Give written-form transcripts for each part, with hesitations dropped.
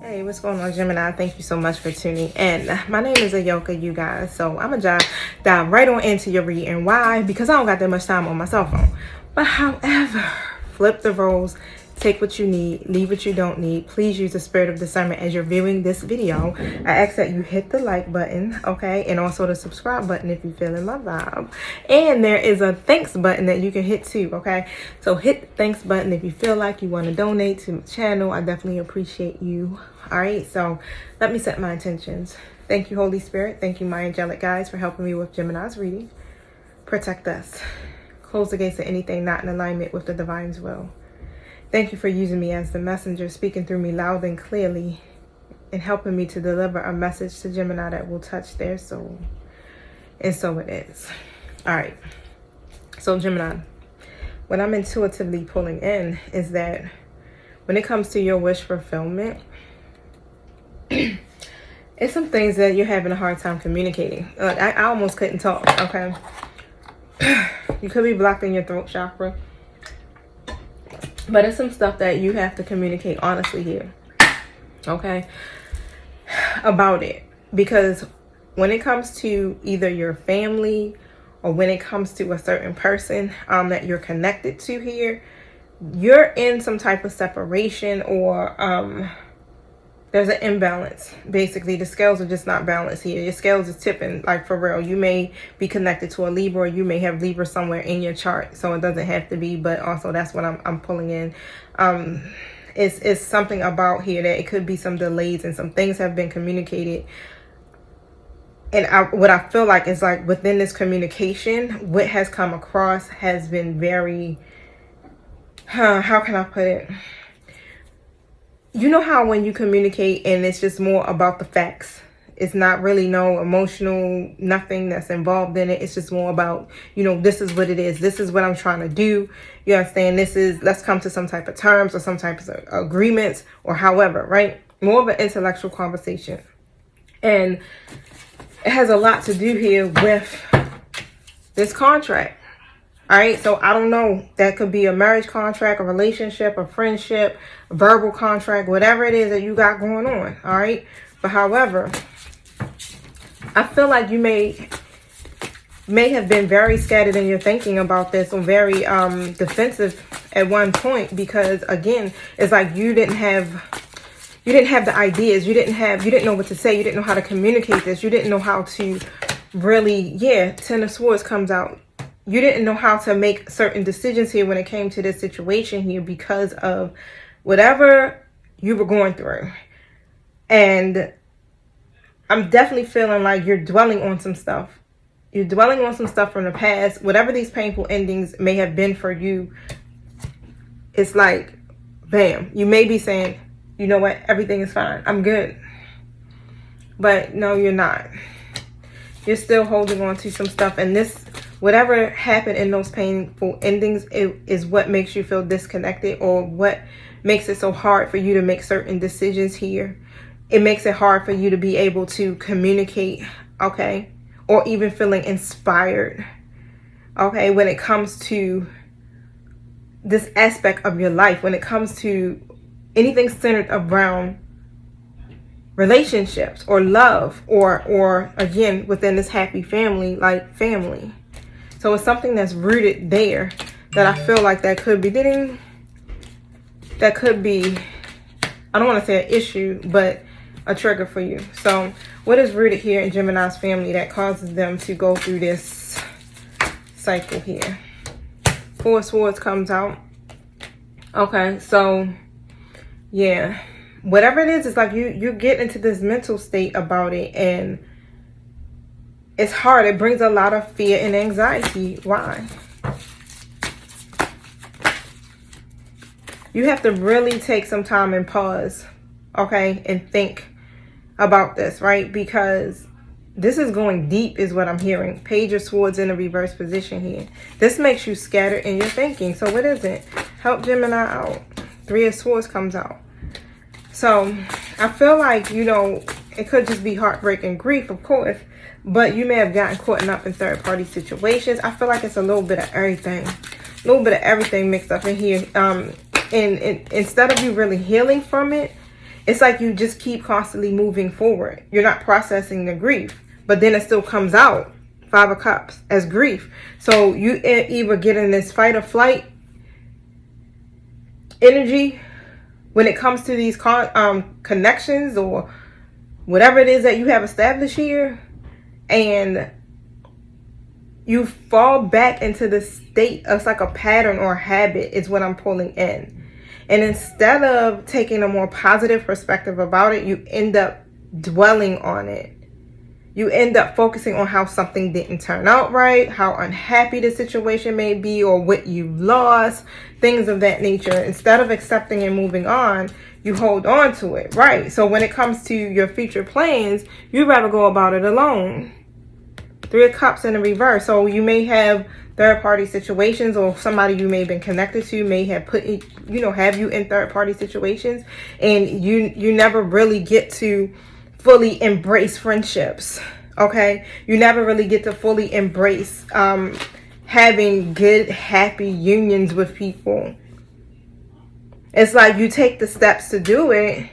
Hey, what's going on, Gemini? Thank you so much for tuning in. My name is Ayoka, you guys. So I'm gonna dive right on into your reading. Why? Because I don't got that much time on my cell phone. But however, flip the roles. Take what you need, leave what you don't need. Please use the spirit of discernment as you're viewing this video. I ask that you hit the like button, okay? And also the subscribe button if you're feeling my vibe. And there is a thanks button that you can hit too, okay? So hit the thanks button if you feel like you want to donate to my channel. I definitely appreciate you. All right, so let me set my intentions. Thank you, Holy Spirit. Thank you, my angelic guides, for helping me with Gemini's reading. Protect us. Close the gates of anything not in alignment with the divine's will. Thank you for using me as the messenger, speaking through me loud and clearly, and helping me to deliver a message to Gemini that will touch their soul. And so it is. All right. So Gemini, what I'm intuitively pulling in is that when it comes to your wish fulfillment, it's some things that you're having a hard time communicating. Like I almost couldn't talk, okay? You could be blocking your throat chakra. But it's some stuff that you have to communicate honestly here, okay, about it. Because when it comes to either your family or when it comes to a certain person that you're connected to here, you're in some type of separation or there's an imbalance. Basically, the scales are just not balanced here. Your scales is tipping, like for real. You may be connected to a Libra, or you may have Libra somewhere in your chart, so it doesn't have to be. But also, that's what I'm pulling in. It's something about here that it could be some delays and some things have been communicated. And what I feel like is like within this communication, what has come across has been very, how can I put it? You know how when you communicate and it's just more about the facts, it's not really no emotional, nothing that's involved in it. It's just more about, you know, this is what it is. This is what I'm trying to do. You understand? Let's come to some type of terms or some type of agreements or however, right? More of an intellectual conversation. And it has a lot to do here with this contract. All right, so I don't know. That could be a marriage contract, a relationship, a friendship, a verbal contract, whatever it is that you got going on. All right, but however, I feel like you may have been very scattered in your thinking about this, or very defensive at one point, because again, it's like you didn't have the ideas, you didn't know what to say, you didn't know how to communicate this, you didn't know how to really, Ten of Swords comes out. You didn't know how to make certain decisions here when it came to this situation here because of whatever you were going through. And I'm definitely feeling like you're dwelling on some stuff. You're dwelling on some stuff from the past. Whatever these painful endings may have been for you, it's like, bam. You may be saying, you know what, everything is fine. I'm good. But no, you're not. You're still holding on to some stuff. And this, whatever happened in those painful endings, it is what makes you feel disconnected, or what makes it so hard for you to make certain decisions here. It makes it hard for you to be able to communicate, okay? Or even feeling inspired, okay? When it comes to this aspect of your life, when it comes to anything centered around relationships or love, or again, within this happy family, like family. So it's something that's rooted there that I feel like that could be, I don't want to say an issue, but a trigger for you. So what is rooted here in Gemini's family that causes them to go through this cycle here? Four of Swords comes out. Okay, so yeah. Whatever it is, it's like you get into this mental state about it, and it's hard. It brings a lot of fear and anxiety. Why? You have to really take some time and pause, okay, and think about this, right? Because this is going deep is what I'm hearing. Page of Swords in a reverse position here. This makes you scattered in your thinking. So what is it? Help Gemini out. Three of Swords comes out. So I feel like, you know, it could just be heartbreak and grief, of course, but you may have gotten caught up in third-party situations. I feel like it's a little bit of everything. A little bit of everything mixed up in here. And instead of you really healing from it, it's like you just keep constantly moving forward. You're not processing the grief, but then it still comes out, 5 of Cups, as grief. So you either get in this fight or flight energy when it comes to these connections or whatever it is that you have established here, and you fall back into the state of, it's like a pattern or a habit is what I'm pulling in. And instead of taking a more positive perspective about it, you end up dwelling on it. You end up focusing on how something didn't turn out right, how unhappy the situation may be, or what you lost, things of that nature. Instead of accepting and moving on, you hold on to it, right? So when it comes to your future plans, you'd rather go about it alone. 3 of Cups in the reverse. So you may have third-party situations, or somebody you may have been connected to may have put, have you in third-party situations, and you never really get to fully embrace friendships. Okay, you never really get to fully embrace having good, happy unions with people. It's like you take the steps to do it,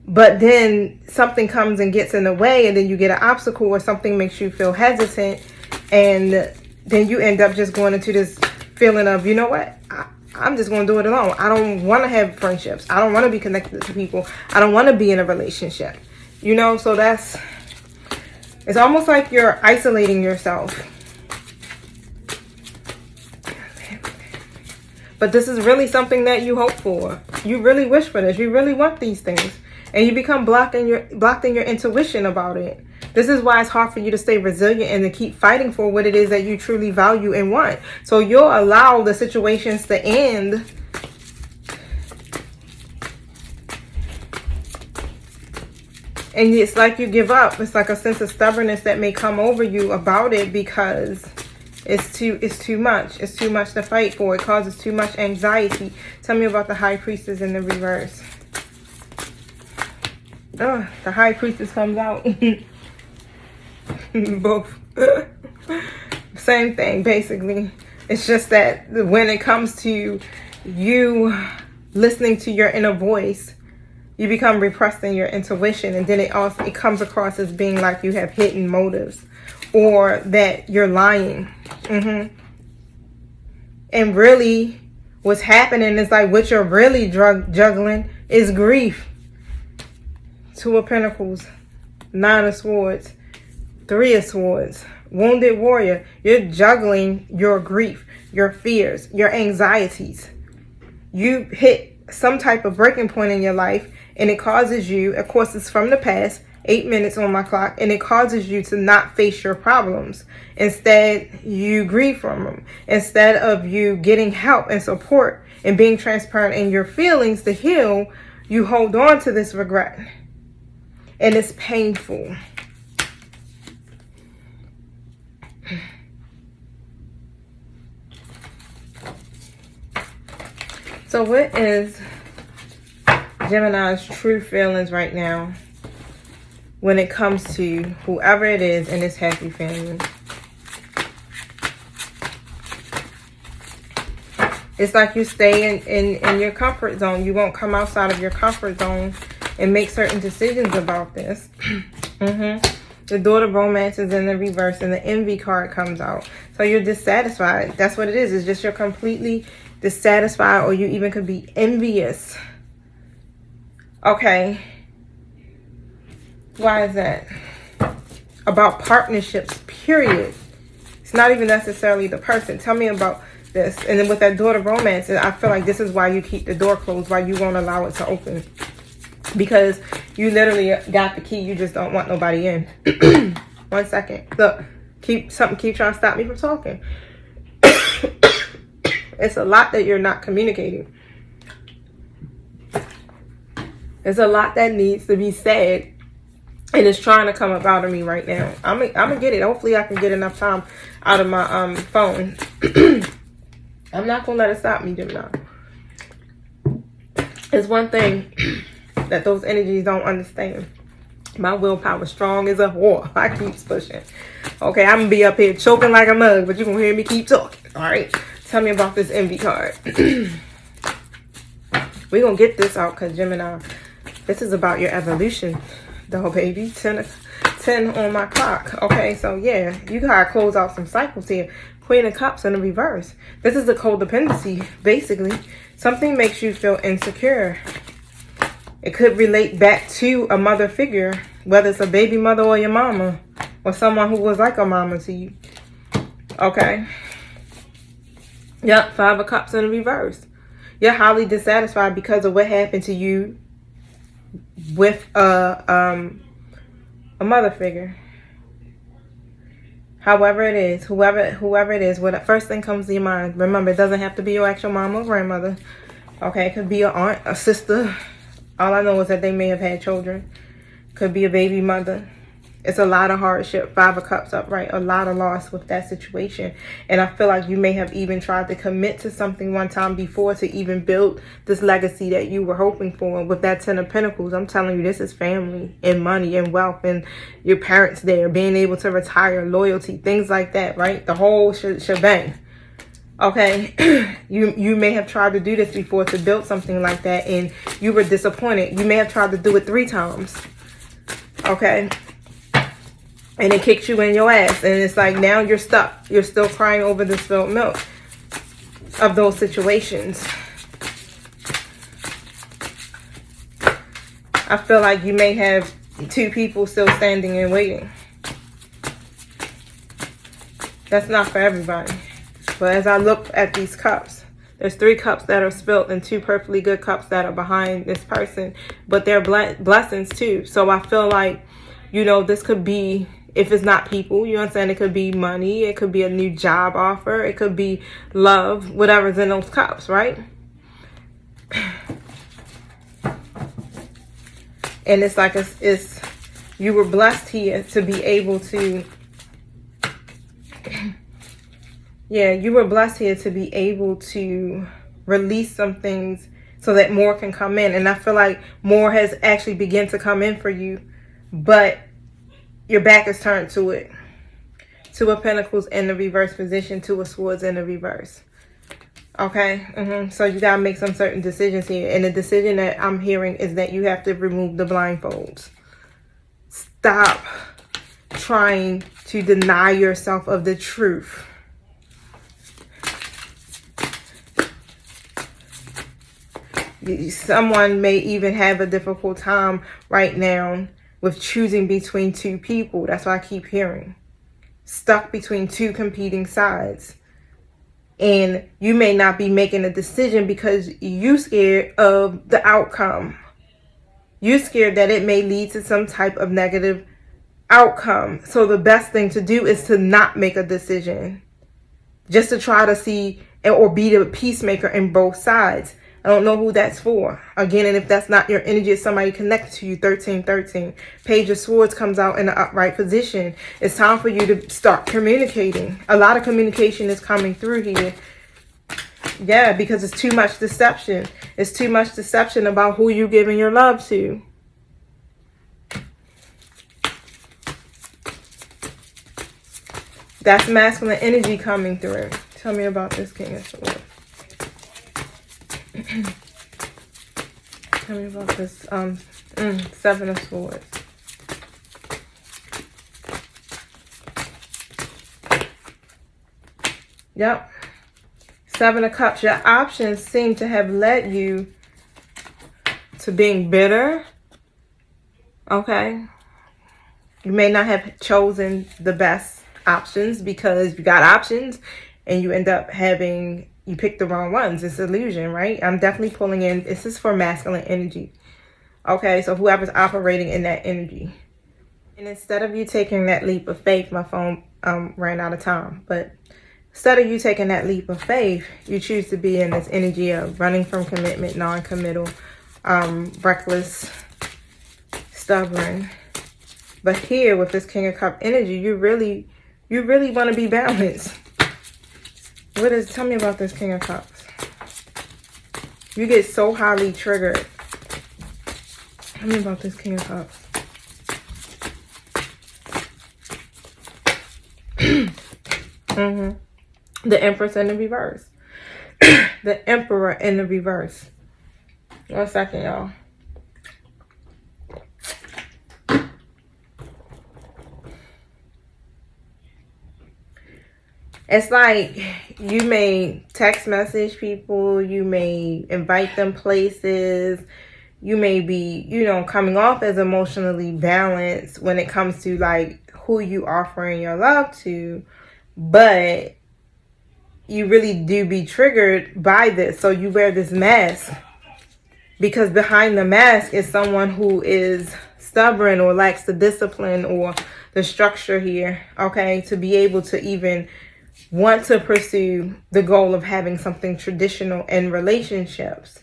but then something comes and gets in the way, and then you get an obstacle or something makes you feel hesitant, and then you end up just going into this feeling of, you know what, I'm just going to do it alone. I don't want to have friendships. I don't want to be connected to people. I don't want to be in a relationship. So it's almost like you're isolating yourself. But this is really something that you hope for. You really wish for this. You really want these things. And you become blocked in your intuition about it. This is why it's hard for you to stay resilient and to keep fighting for what it is that you truly value and want. So you'll allow the situations to end. And it's like you give up. It's like a sense of stubbornness that may come over you about it, because it's too much. It's too much to fight for. It causes too much anxiety. Tell me about the High Priestess in the reverse. Oh, the High Priestess comes out. Both. Same thing, basically. It's just that when it comes to you listening to your inner voice, you become repressed in your intuition, and then it comes across as being like you have hidden motives, or that you're lying. And really, what's happening is like what you're really juggling is grief. 2 of Pentacles, 9 of Swords, 3 of Swords, Wounded Warrior. You're juggling your grief, your fears, your anxieties. You hit some type of breaking point in your life, and it causes you, of course it's from the past, 8 minutes on my clock, and it causes you to not face your problems. Instead, you grieve from them. Instead of you getting help and support and being transparent in your feelings to heal, you hold on to this regret. And it's painful. So what is Gemini's true feelings right now when it comes to whoever it is in this happy family? It's like you stay in your comfort zone. You won't come outside of your comfort zone and make certain decisions about this. The Daughter of Romance is in the reverse, and the Envy card comes out. So you're dissatisfied. That's what it is. It's just you're completely dissatisfied, or you even could be envious. Okay. Why is that? About partnerships, period. It's not even necessarily the person. Tell me about this. And then with that Daughter of Romance, I feel like this is why you keep the door closed, why you won't allow it to open. Because you literally got the key, you just don't want nobody in. 1 second. Look, keep trying to stop me from talking. It's a lot that you're not communicating. There's a lot that needs to be said, and it's trying to come up out of me right now. I'm gonna get it. Hopefully I can get enough time out of my phone. I'm not gonna let it stop me, Gemini. It's one thing that those energies don't understand. My willpower strong as a whore. I keep pushing. Okay, I'm gonna be up here choking like a mug, but you're gonna hear me keep talking. All right, tell me about this Envy card. We're gonna get this out, because Gemini, This is about your evolution, though, baby. 10 on my clock. Okay, so yeah, you gotta close out some cycles here. Queen of Cups in the reverse. This is a codependency, basically. Something makes you feel insecure. It could relate back to a mother figure, whether it's a baby mother or your mama, or someone who was like a mama to you. Okay. Yep, 5 of Cups in the reverse. You're highly dissatisfied because of what happened to you with a mother figure. However it is, whoever it is, what first thing comes to your mind. Remember, it doesn't have to be your actual mama or grandmother. Okay, it could be your aunt, a sister. All I know is that they may have had children. Could be a baby mother. It's a lot of hardship. 5 of Cups upright. A lot of loss with that situation. And I feel like you may have even tried to commit to something one time before to even build this legacy that you were hoping for. And with that 10 of Pentacles, I'm telling you, this is family and money and wealth and your parents there, being able to retire, loyalty, things like that, right? The whole shebang. Okay, you may have tried to do this before to build something like that and you were disappointed. You may have tried to do it 3 times. Okay. And it kicks you in your ass. And it's like now you're stuck. You're still crying over the spilled milk of those situations. I feel like you may have 2 people still standing and waiting. That's not for everybody. But as I look at these cups, there's 3 cups that are spilled and 2 perfectly good cups that are behind this person. But they're blessings too. So I feel like, you know, this could be, if it's not people, you understand, it could be money, it could be a new job offer, it could be love, whatever's in those cups, right? And it's like it's you were blessed here to be able to, yeah, you were blessed here to be able to release some things so that more can come in. And I feel like more has actually begun to come in for you, but your back is turned to it. 2 of Pentacles in the reverse position, 2 of Swords in the reverse. Okay, so you gotta make some certain decisions here. And the decision that I'm hearing is that you have to remove the blindfolds. Stop trying to deny yourself of the truth. Someone may even have a difficult time right now with choosing between 2 people. That's what I keep hearing. Stuck between 2 competing sides. And you may not be making a decision because you're scared of the outcome. You're scared that it may lead to some type of negative outcome. So the best thing to do is to not make a decision. Just to try to see or be the peacemaker in both sides. I don't know who that's for. Again, and if that's not your energy, it's somebody connected to you. 1313. Page of Swords comes out in the upright position. It's time for you to start communicating. A lot of communication is coming through here. Yeah, because it's too much deception. It's too much deception about who you're giving your love to. That's masculine energy coming through. Tell me about this King of Swords. Tell me about this 7 of Swords. Yep. 7 of Cups. Your options seem to have led you to being bitter. Okay. You may not have chosen the best options because you got options and you end up having, you pick the wrong ones. It's illusion, right? I'm definitely pulling in, this is for masculine energy. Okay, so whoever's operating in that energy. And instead of you taking that leap of faith, my phone ran out of time. But instead of you taking that leap of faith, you choose to be in this energy of running from commitment, non-committal, reckless, stubborn. But here with this King of Cup energy, you really want to be balanced. Tell me about this King of Cups. You get so highly triggered. Tell me about this King of Cups. The Empress in the reverse. The Emperor in the reverse. 1 second, y'all. It's like you may text message people, you may invite them places, you may be, coming off as emotionally balanced when it comes to like who you offering your love to, but you really do be triggered by this. So you wear this mask because behind the mask is someone who is stubborn or lacks the discipline or the structure here, okay, to be able to even want to pursue the goal of having something traditional in relationships.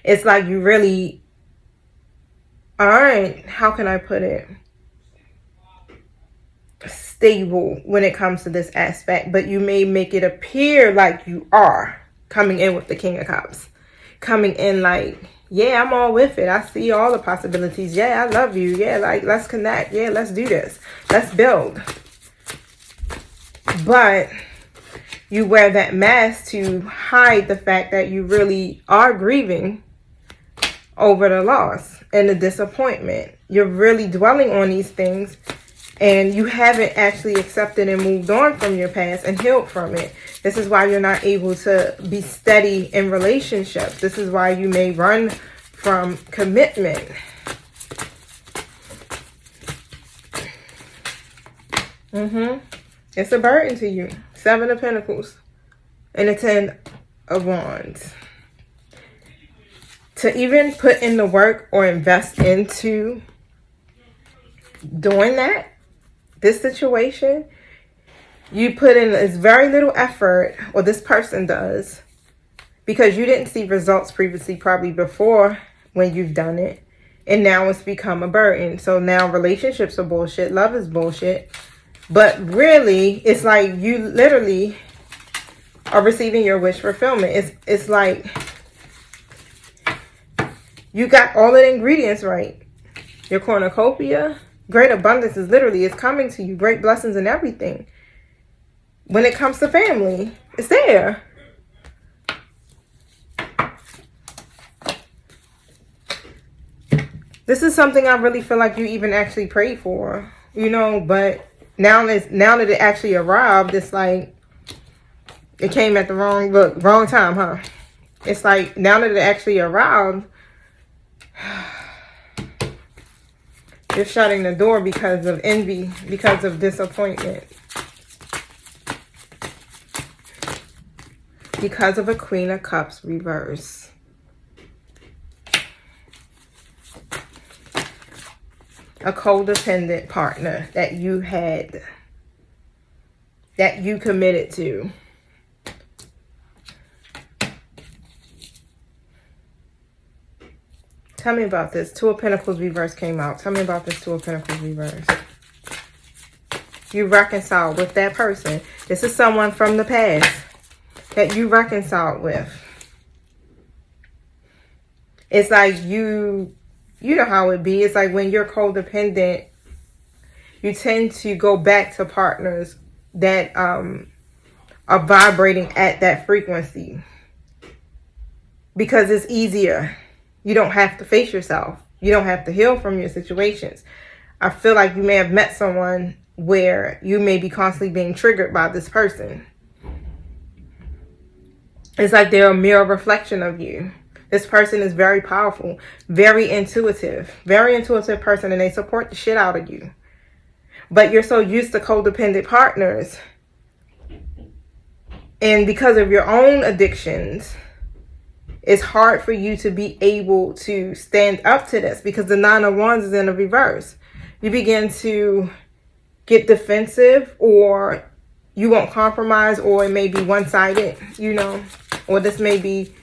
It's like you really aren't, how can I put it, stable when it comes to this aspect, but you may make it appear like you are coming in with the King of Cups, coming in like, yeah, I'm all with it. I see all the possibilities. Yeah, I love you. Yeah, like, let's connect. Yeah, let's do this. Let's build. But you wear that mask to hide the fact that you really are grieving over the loss and the disappointment. You're really dwelling on these things, and you haven't actually accepted and moved on from your past and healed from it. This is why you're not able to be steady in relationships. This is why you may run from commitment. It's a burden to you. 7 of Pentacles and a 10 of Wands. To even put in the work or invest into doing that, this situation, you put in this very little effort, or this person does, because you didn't see results previously, probably before when you've done it, and now it's become a burden. So now relationships are bullshit, love is bullshit, but really it's like you literally are receiving your wish fulfillment. It's like you got all of the ingredients right. Your cornucopia, great abundance is coming to you. Great blessings and everything. When it comes to family, it's there. This is something I really feel like you even actually prayed for, but now that it actually arrived, it's like it came at the wrong time, huh? It's like now that it actually arrived, you're shutting the door because of envy, because of disappointment, because of a Queen of Cups reverse. A codependent partner that you had, that you committed to. Tell me about this. 2 of Pentacles reverse came out. Tell me about this 2 of Pentacles reverse. You reconciled with that person. This is someone from the past that you reconciled with. It's like you know how it be. It's like when you're codependent, you tend to go back to partners that are vibrating at that frequency because it's easier. You don't have to face yourself. You don't have to heal from your situations. I feel like you may have met someone where you may be constantly being triggered by this person. It's like they're a mirror reflection of you. This person is very powerful, very intuitive person, and they support the shit out of you. But you're so used to codependent partners, and because of your own addictions, it's hard for you to be able to stand up to this because the 9 of Wands is in the reverse. You begin to get defensive, or you won't compromise, or it may be one-sided, or this may be,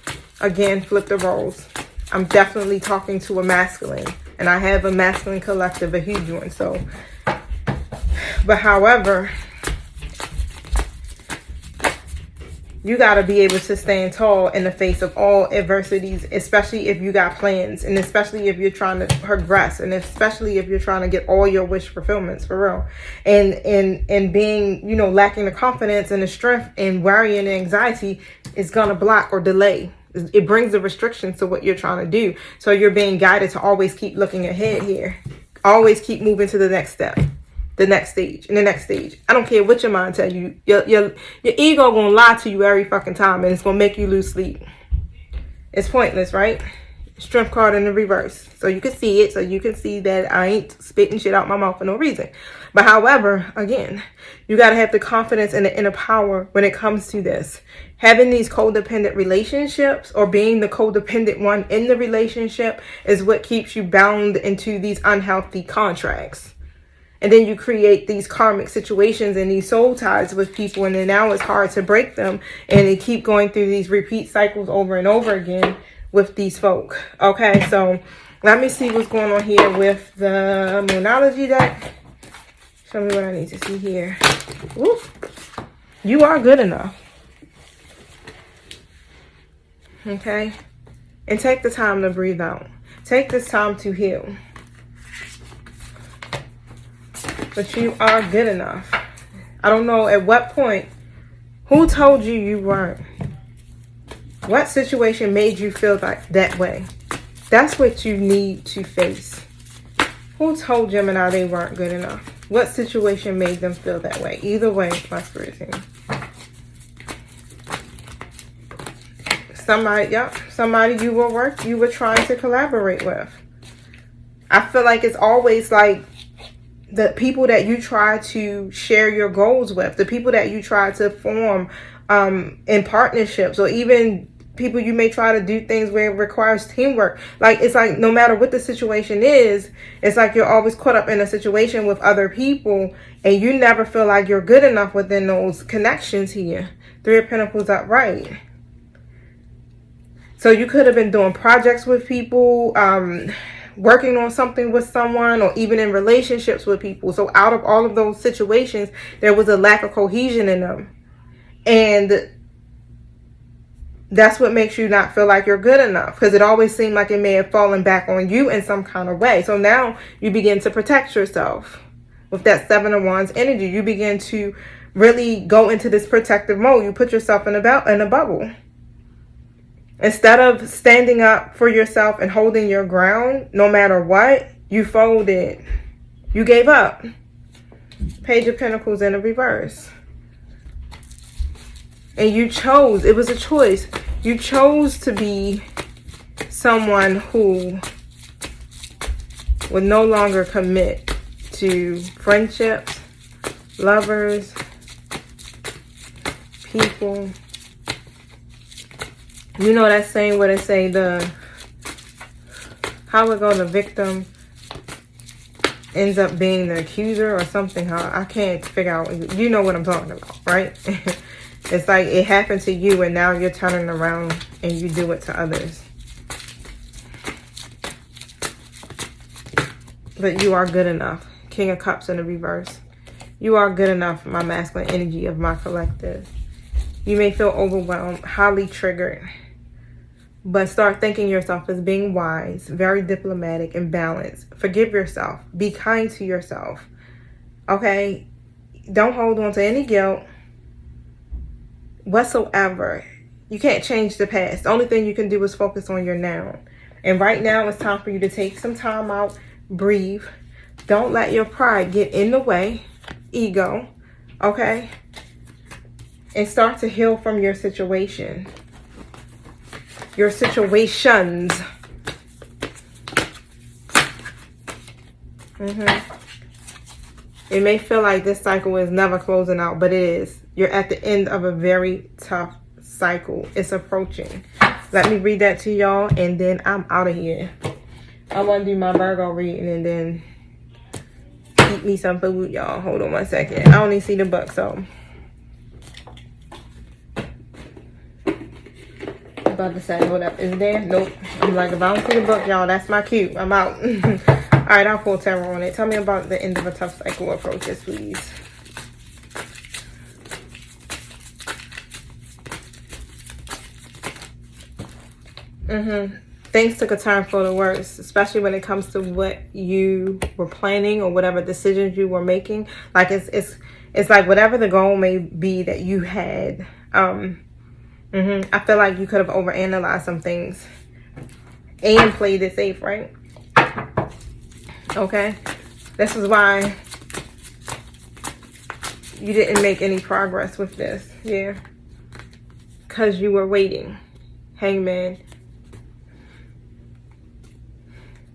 again, flip the roles. I'm definitely talking to a masculine, and I have a masculine collective, a huge one. So, but however, you got to be able to stand tall in the face of all adversities, especially if you got plans, and especially if you're trying to progress, and especially if you're trying to get all your wish fulfillments for real. And being, lacking the confidence and the strength, and worrying and anxiety is going to block or delay. It brings the restrictions to what you're trying to do. So you're being guided to always keep looking ahead here. Always keep moving to the next step. the next stage and the next stage. I don't care what your mind tell you. Your ego gonna lie to you every fucking time, and it's gonna make you lose sleep. It's pointless, right? Strength card in the reverse. So you can see it. So you can see that I ain't spitting shit out my mouth for no reason. But however, again, you got to have the confidence and the inner power when it comes to this. Having these codependent relationships, or being the codependent one in the relationship, is what keeps you bound into these unhealthy contracts. And then you create these karmic situations and these soul ties with people, and then now it's hard to break them, and they keep going through these repeat cycles over and over again with these folk. Okay, so let me see what's going on here with the Moonology deck. Show me what I need to see here. Woo. You are good enough. Okay, and take the time to breathe out. Take this time to heal. But you are good enough. I don't know at what point, who told you you weren't? What situation made you feel like that way? That's what you need to face. Who told Gemini they weren't good enough? What situation made them feel that way? Either way, my spirit team. Somebody you were trying to collaborate with. I feel like it's always like the people that you try to share your goals with, the people that you try to form in partnerships, or even people you may try to do things where it requires teamwork. Like, it's like no matter what the situation is, it's like you're always caught up in a situation with other people, and you never feel like you're good enough within those connections here. Three of Pentacles upright. So you could have been doing projects with people, working on something with someone, or even in relationships with people. So out of all of those situations, there was a lack of cohesion in them. And that's what makes you not feel like you're good enough, because it always seemed like it may have fallen back on you in some kind of way. So now you begin to protect yourself with that Seven of Wands energy. You begin to really go into this protective mode. You put yourself in a bubble. Instead of standing up for yourself and holding your ground, no matter what, you folded. You gave up. Page of Pentacles in the reverse. And you chose. It was a choice. You chose to be someone who would no longer commit to friendships, lovers, people. You know that saying where they say the victim ends up being the accuser or something. How I can't figure out. You know what I'm talking about, right? It's like it happened to you, and now you're turning around and you do it to others. But you are good enough. King of Cups in the reverse. You are good enough, my masculine energy of my collective. You may feel overwhelmed, highly triggered. But start thinking yourself as being wise, very diplomatic and balanced. Forgive yourself. Be kind to yourself. Okay? Don't hold on to any guilt whatsoever. You can't change the past. The only thing you can do is focus on your now. And right now it's time for you to take some time out, breathe. Don't let your pride get in the way. Ego. Okay? And start to heal from your situation. Your situations. It may feel like this cycle is never closing out, but it is. You're at the end of a very tough cycle. It's approaching. Let me read that to y'all, and then I'm out of here. I want to do my Virgo reading and then eat me some food, y'all. Hold on one second. I only see the book, so. About to say, hold up, is it there? Nope. I'm like, if I don't see the book, y'all, that's my cue. I'm out. All right, I'll pull tarot on it. Tell me about the end of a tough cycle approaches, please. Things took a turn for the worse, especially when it comes to what you were planning or whatever decisions you were making. Like it's like whatever the goal may be that you had. I feel like you could have overanalyzed some things and played it safe, right? Okay, this is why you didn't make any progress with this. Yeah. Because you were waiting. Hangman.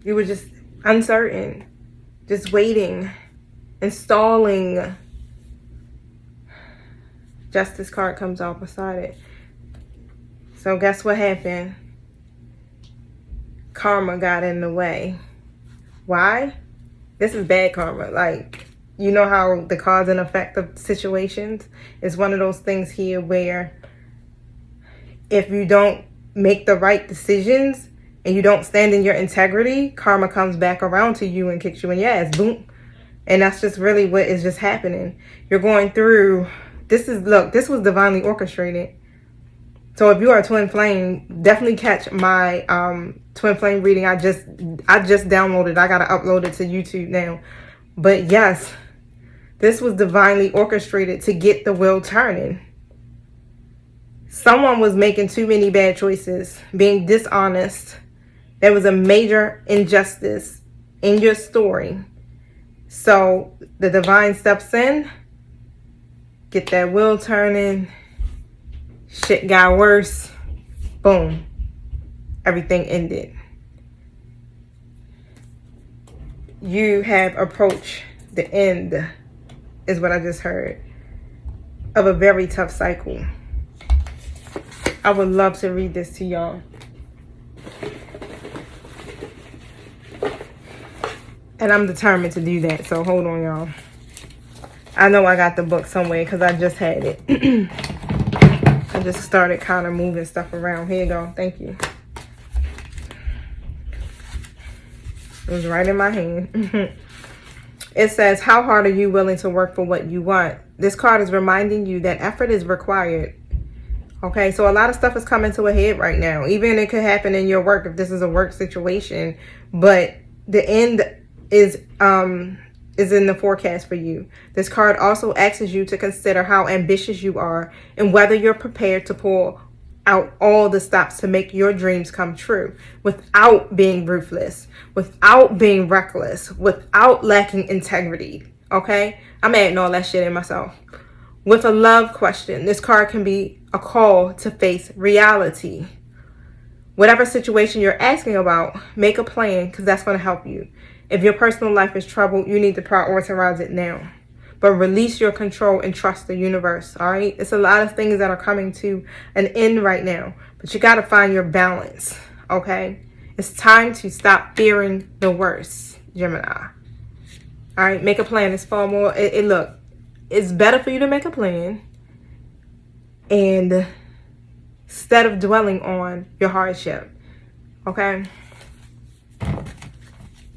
You were just uncertain. Just waiting. Installing. Justice card comes out beside it. So guess what happened? Karma got in the way. Why? This is bad karma. Like, you know how the cause and effect of situations is one of those things here where if you don't make the right decisions and you don't stand in your integrity, karma comes back around to you and kicks you in your ass. Boom. And that's just really what is just happening. You're going through, this was divinely orchestrated. So if you are a twin flame, definitely catch my twin flame reading. I just downloaded. I gotta upload it to YouTube now. But yes, this was divinely orchestrated to get the wheel turning. Someone was making too many bad choices, being dishonest. There was a major injustice in your story. So the divine steps in, get that wheel turning. Shit got worse. Boom. Everything ended. You have approached the end, is what I just heard, of a very tough cycle. I would love to read this to y'all. And I'm determined to do that, so hold on, y'all. I know I got the book somewhere because I just had it. I just started kind of moving stuff around. Here you go. Thank you. It was right in my hand. It says, how hard are you willing to work for what you want? This card is reminding you that effort is required. Okay, so a lot of stuff is coming to a head right now. Even it could happen in your work if this is a work situation. But the end is in the forecast for you. This card also asks you to consider how ambitious you are and whether you're prepared to pull out all the stops to make your dreams come true without being ruthless, without being reckless, without lacking integrity. Okay? I'm adding all that shit in myself. With a love question, this card can be a call to face reality. Whatever situation you're asking about, make a plan because that's going to help you. If your personal life is troubled, you need to prioritize it now. But release your control and trust the universe, all right? It's a lot of things that are coming to an end right now. But you got to find your balance, okay? It's time to stop fearing the worst, Gemini. All right? Make a plan. It's far more... Look, it's better for you to make a plan. And instead of dwelling on your hardship, okay?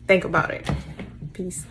Think about it. Peace.